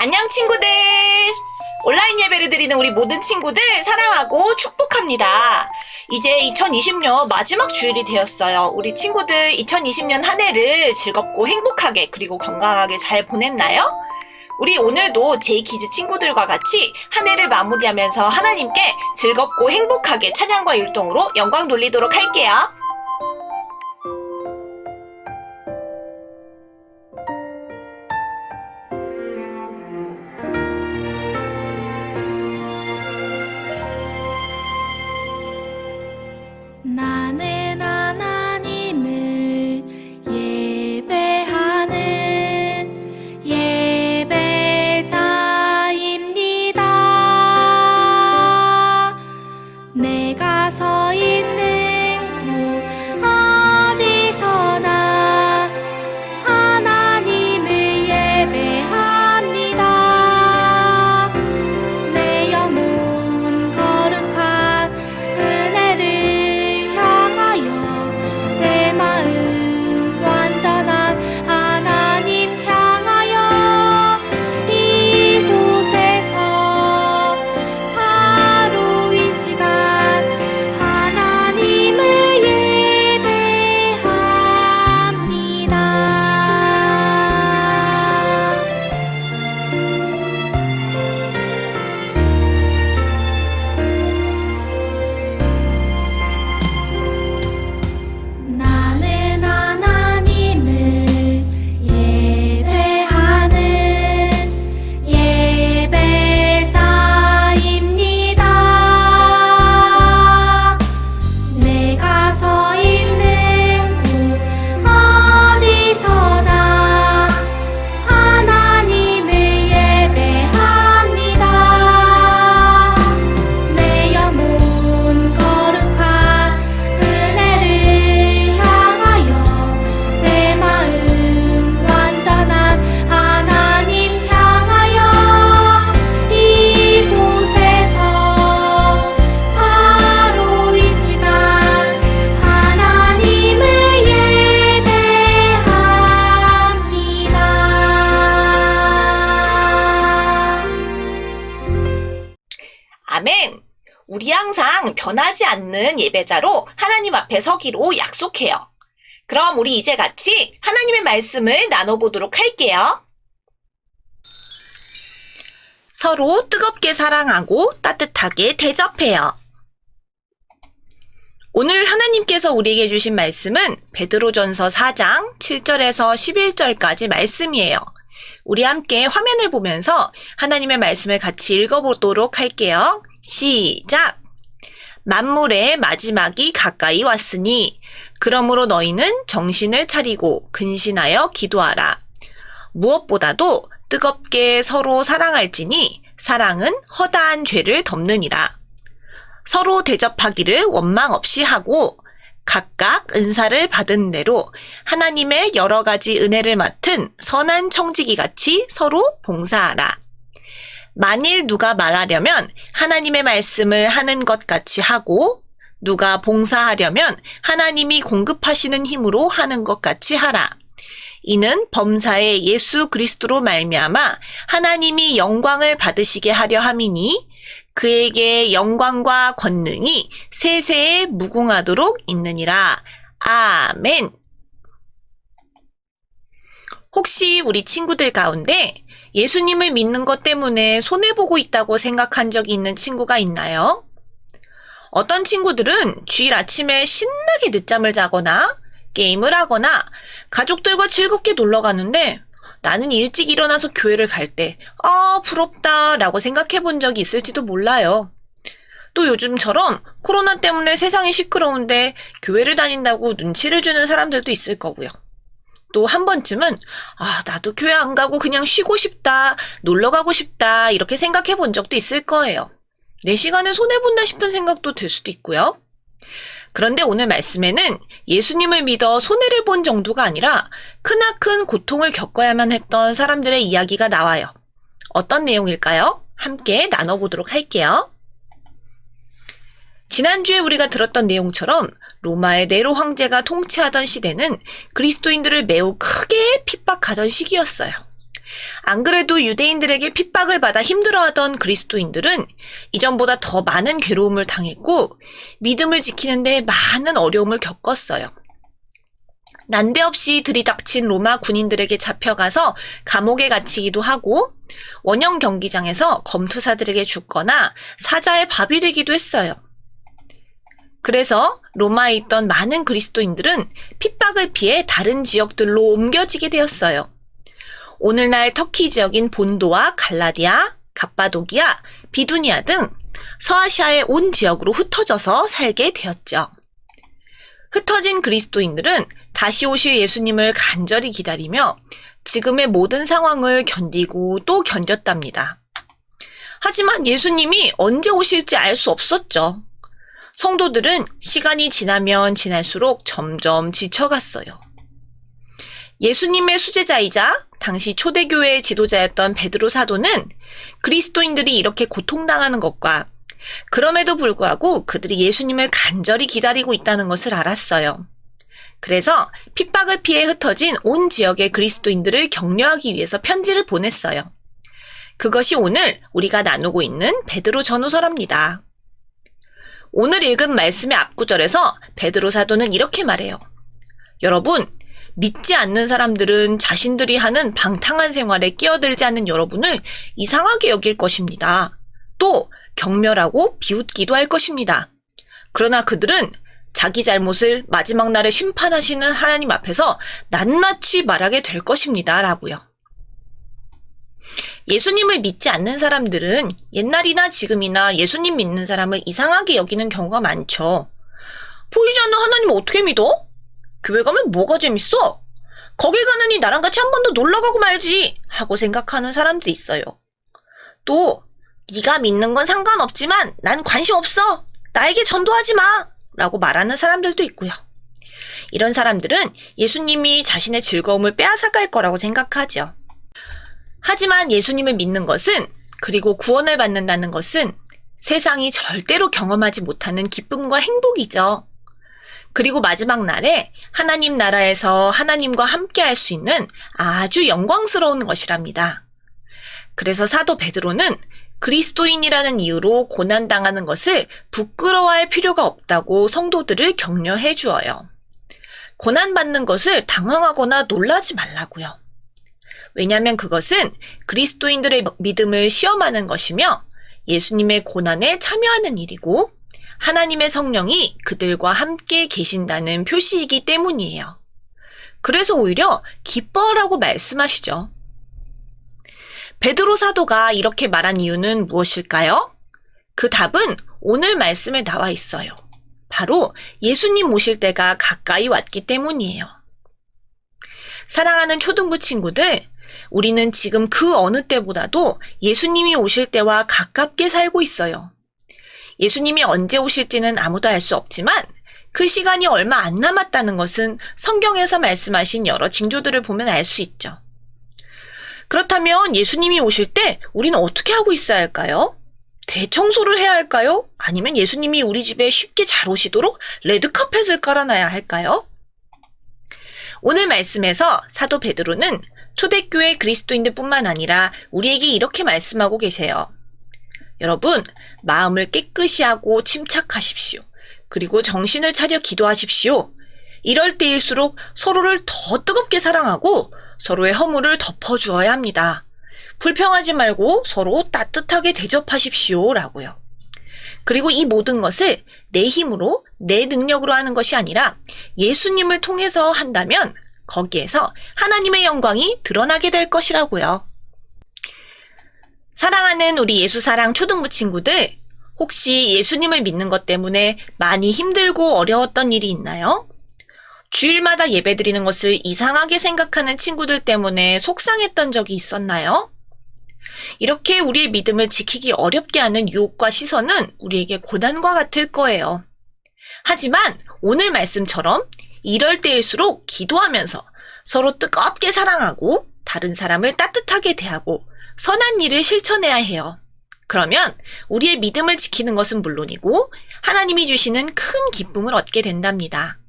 안녕 친구들! 온라인 예배를 드리는 우리 모든 친구들 사랑하고 축복합니다. 이제 2020년 마지막 주일이 되었어요. 우리 친구들 2020년 한 해를 즐겁고 행복하게 그리고 건강하게 잘 보냈나요? 우리 오늘도 제이키즈 친구들과 같이 한 해를 마무리하면서 하나님께 즐겁고 행복하게 찬양과 율동으로 영광 돌리도록 할게요. 나는 하나님을 예배하는 예배자입니다. 내가 서 있는 곳 어디서나 하나님을 예배합니다. 내 영혼 거룩한 은혜를 내 마음 완전한 하나님 향하여 이곳에서 바로 이 시간 하나님을 예배합니다. 나는 하나님을 예배하는 예배자입니다. 내가 서 있는 곳 어디서나 하나님을 예배합니다. 내 영혼 거룩한 은혜를 내 마음 완전한 하나님 향하여 이곳에서 바로 이 시간 하나님을 예배합니다. 아멘! 우리 항상 변하지 않는 예배자로 하나님 앞에 서기로 약속해요. 그럼 우리 이제 같이 하나님의 말씀을 나눠보도록 할게요. 서로 뜨겁게 사랑하고 따뜻하게 대접해요. 오늘 하나님께서 우리에게 주신 말씀은 베드로전서 4장 7절에서 11절까지 말씀이에요. 우리 함께 화면을 보면서 하나님의 말씀을 같이 읽어보도록 할게요. 시작! 만물의 마지막이 가까이 왔으니 그러므로 너희는 정신을 차리고 근신하여 기도하라. 무엇보다도 뜨겁게 서로 사랑할지니 사랑은 허다한 죄를 덮느니라. 서로 대접하기를 원망 없이 하고 각각 은사를 받은 대로 하나님의 여러 가지 은혜를 맡은 선한 청지기 같이 서로 봉사하라. 만일 누가 말하려면 하나님의 말씀을 하는 것 같이 하고 누가 봉사하려면 하나님이 공급하시는 힘으로 하는 것 같이 하라. 이는 범사의 예수 그리스도로 말미암아 하나님이 영광을 받으시게 하려 함이니 그에게 영광과 권능이 세세에 무궁하도록 있느니라. 아멘. 혹시 우리 친구들 가운데 예수님을 믿는 것 때문에 손해보고 있다고 생각한 적이 있는 친구가 있나요? 어떤 친구들은 주일 아침에 신나게 늦잠을 자거나 게임을 하거나 가족들과 즐겁게 놀러 가는데 나는 일찍 일어나서 교회를 갈 때 부럽다 라고 생각해 본 적이 있을지도 몰라요. 또 요즘처럼 코로나 때문에 세상이 시끄러운데 교회를 다닌다고 눈치를 주는 사람들도 있을 거고요. 또 한 번쯤은 나도 교회 안 가고 그냥 쉬고 싶다, 놀러 가고 싶다 이렇게 생각해 본 적도 있을 거예요. 내 시간을 손해본다 싶은 생각도 들 수도 있고요. 그런데 오늘 말씀에는 예수님을 믿어 손해를 본 정도가 아니라 크나큰 고통을 겪어야만 했던 사람들의 이야기가 나와요. 어떤 내용일까요? 함께 나눠보도록 할게요. 지난주에 우리가 들었던 내용처럼 로마의 네로 황제가 통치하던 시대는 그리스도인들을 매우 크게 핍박하던 시기였어요. 안 그래도 유대인들에게 핍박을 받아 힘들어하던 그리스도인들은 이전보다 더 많은 괴로움을 당했고 믿음을 지키는데 많은 어려움을 겪었어요. 난데없이 들이닥친 로마 군인들에게 잡혀가서 감옥에 갇히기도 하고 원형 경기장에서 검투사들에게 죽거나 사자의 밥이 되기도 했어요. 그래서 로마에 있던 많은 그리스도인들은 핍박을 피해 다른 지역들로 옮겨지게 되었어요. 오늘날 터키 지역인 본도와 갈라디아, 갑바도기아, 비두니아 등 서아시아의 온 지역으로 흩어져서 살게 되었죠. 흩어진 그리스도인들은 다시 오실 예수님을 간절히 기다리며 지금의 모든 상황을 견디고 또 견뎠답니다. 하지만 예수님이 언제 오실지 알 수 없었죠. 성도들은 시간이 지나면 지날수록 점점 지쳐갔어요. 예수님의 수제자이자 당시 초대교회의 지도자였던 베드로 사도는 그리스도인들이 이렇게 고통당하는 것과 그럼에도 불구하고 그들이 예수님을 간절히 기다리고 있다는 것을 알았어요. 그래서 핍박을 피해 흩어진 온 지역의 그리스도인들을 격려하기 위해서 편지를 보냈어요. 그것이 오늘 우리가 나누고 있는 베드로 전후서랍니다. 오늘 읽은 말씀의 앞구절에서 베드로 사도는 이렇게 말해요. 여러분, 믿지 않는 사람들은 자신들이 하는 방탕한 생활에 끼어들지 않는 여러분을 이상하게 여길 것입니다. 또 경멸하고 비웃기도 할 것입니다. 그러나 그들은 자기 잘못을 마지막 날에 심판하시는 하나님 앞에서 낱낱이 말하게 될 것입니다. 라고요. 예수님을 믿지 않는 사람들은 옛날이나 지금이나 예수님 믿는 사람을 이상하게 여기는 경우가 많죠. 보이지 않는 하나님 어떻게 믿어? 교회 가면 뭐가 재밌어? 거길 가느니 나랑 같이 한 번 더 놀러 가고 말지 하고 생각하는 사람들이 있어요. 또 네가 믿는 건 상관없지만 난 관심 없어. 나에게 전도하지 마. 라고 말하는 사람들도 있고요. 이런 사람들은 예수님이 자신의 즐거움을 빼앗아갈 거라고 생각하죠. 하지만 예수님을 믿는 것은, 그리고 구원을 받는다는 것은 세상이 절대로 경험하지 못하는 기쁨과 행복이죠. 그리고 마지막 날에 하나님 나라에서 하나님과 함께 할 수 있는 아주 영광스러운 것이랍니다. 그래서 사도 베드로는 그리스도인이라는 이유로 고난당하는 것을 부끄러워할 필요가 없다고 성도들을 격려해 주어요. 고난받는 것을 당황하거나 놀라지 말라고요. 왜냐하면 그것은 그리스도인들의 믿음을 시험하는 것이며 예수님의 고난에 참여하는 일이고 하나님의 성령이 그들과 함께 계신다는 표시이기 때문이에요. 그래서 오히려 기뻐하라고 말씀하시죠. 베드로 사도가 이렇게 말한 이유는 무엇일까요? 그 답은 오늘 말씀에 나와 있어요. 바로 예수님 오실 때가 가까이 왔기 때문이에요. 사랑하는 초등부 친구들, 우리는 지금 그 어느 때보다도 예수님이 오실 때와 가깝게 살고 있어요. 예수님이 언제 오실지는 아무도 알 수 없지만 그 시간이 얼마 안 남았다는 것은 성경에서 말씀하신 여러 징조들을 보면 알 수 있죠. 그렇다면 예수님이 오실 때 우리는 어떻게 하고 있어야 할까요? 대청소를 해야 할까요? 아니면 예수님이 우리 집에 쉽게 잘 오시도록 레드카펫을 깔아놔야 할까요? 오늘 말씀에서 사도 베드로는 초대교회 그리스도인들뿐만 아니라 우리에게 이렇게 말씀하고 계세요. 여러분, 마음을 깨끗이 하고 침착하십시오. 그리고 정신을 차려 기도하십시오. 이럴 때일수록 서로를 더 뜨겁게 사랑하고 서로의 허물을 덮어주어야 합니다. 불평하지 말고 서로 따뜻하게 대접하십시오. 라고요. 그리고 이 모든 것을 내 힘으로, 내 능력으로 하는 것이 아니라 예수님을 통해서 한다면 거기에서 하나님의 영광이 드러나게 될 것이라고요. 사랑하는 우리 예수사랑 초등부 친구들, 혹시 예수님을 믿는 것 때문에 많이 힘들고 어려웠던 일이 있나요? 주일마다 예배드리는 것을 이상하게 생각하는 친구들 때문에 속상했던 적이 있었나요? 이렇게 우리의 믿음을 지키기 어렵게 하는 유혹과 시선은 우리에게 고난과 같을 거예요. 하지만 오늘 말씀처럼 이럴 때일수록 기도하면서 서로 뜨겁게 사랑하고 다른 사람을 따뜻하게 대하고 선한 일을 실천해야 해요. 그러면 우리의 믿음을 지키는 것은 물론이고 하나님이 주시는 큰 기쁨을 얻게 된답니다.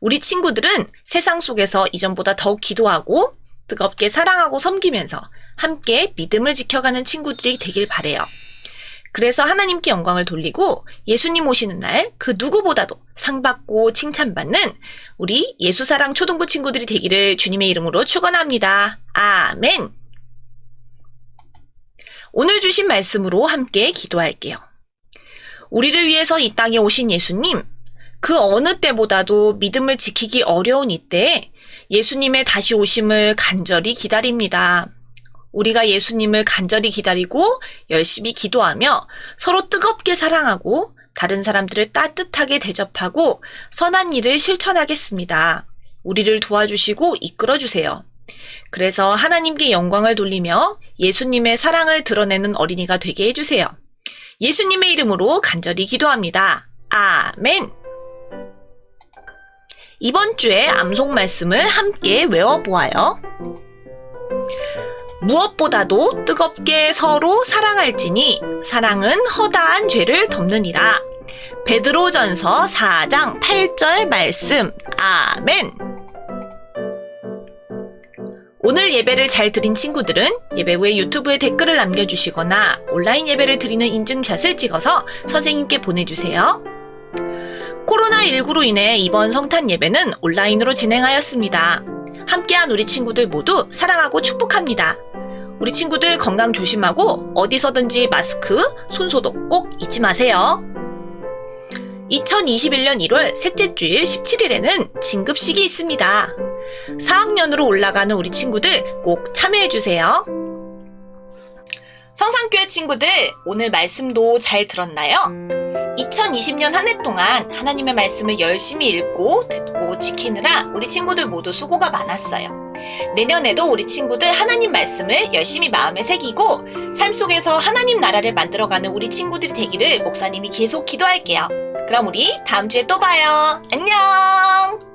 우리 친구들은 세상 속에서 이전보다 더욱 기도하고 뜨겁게 사랑하고 섬기면서 함께 믿음을 지켜가는 친구들이 되길 바래요. 그래서 하나님께 영광을 돌리고 예수님 오시는 날 그 누구보다도 상 받고 칭찬받는 우리 예수사랑 초등부 친구들이 되기를 주님의 이름으로 축원합니다. 아멘. 오늘 주신 말씀으로 함께 기도할게요. 우리를 위해서 이 땅에 오신 예수님, 그 어느 때보다도 믿음을 지키기 어려운 이때에 예수님의 다시 오심을 간절히 기다립니다. 우리가 예수님을 간절히 기다리고 열심히 기도하며 서로 뜨겁게 사랑하고 다른 사람들을 따뜻하게 대접하고 선한 일을 실천하겠습니다. 우리를 도와주시고 이끌어주세요. 그래서 하나님께 영광을 돌리며 예수님의 사랑을 드러내는 어린이가 되게 해주세요. 예수님의 이름으로 간절히 기도합니다. 아멘. 이번 주에 암송 말씀을 함께 외워보아요. 무엇보다도 뜨겁게 서로 사랑할지니 사랑은 허다한 죄를 덮느니라. 베드로전서 4장 8절 말씀. 아멘. 오늘 예배를 잘 드린 친구들은 예배 후에 유튜브에 댓글을 남겨주시거나 온라인 예배를 드리는 인증샷을 찍어서 선생님께 보내주세요. 코로나19로 인해 이번 성탄 예배는 온라인으로 진행하였습니다. 함께한 우리 친구들 모두 사랑하고 축복합니다. 우리 친구들 건강 조심하고 어디서든지 마스크, 손소독 꼭 잊지 마세요. 2021년 1월 셋째 주일 17일에는 진급식이 있습니다. 4학년으로 올라가는 우리 친구들 꼭 참여해주세요. 성산교회 친구들, 오늘 말씀도 잘 들었나요? 2020년 한 해 동안 하나님의 말씀을 열심히 읽고 듣고 지키느라 우리 친구들 모두 수고가 많았어요. 내년에도 우리 친구들 하나님 말씀을 열심히 마음에 새기고 삶 속에서 하나님 나라를 만들어가는 우리 친구들이 되기를 목사님이 계속 기도할게요. 그럼 우리 다음 주에 또 봐요. 안녕!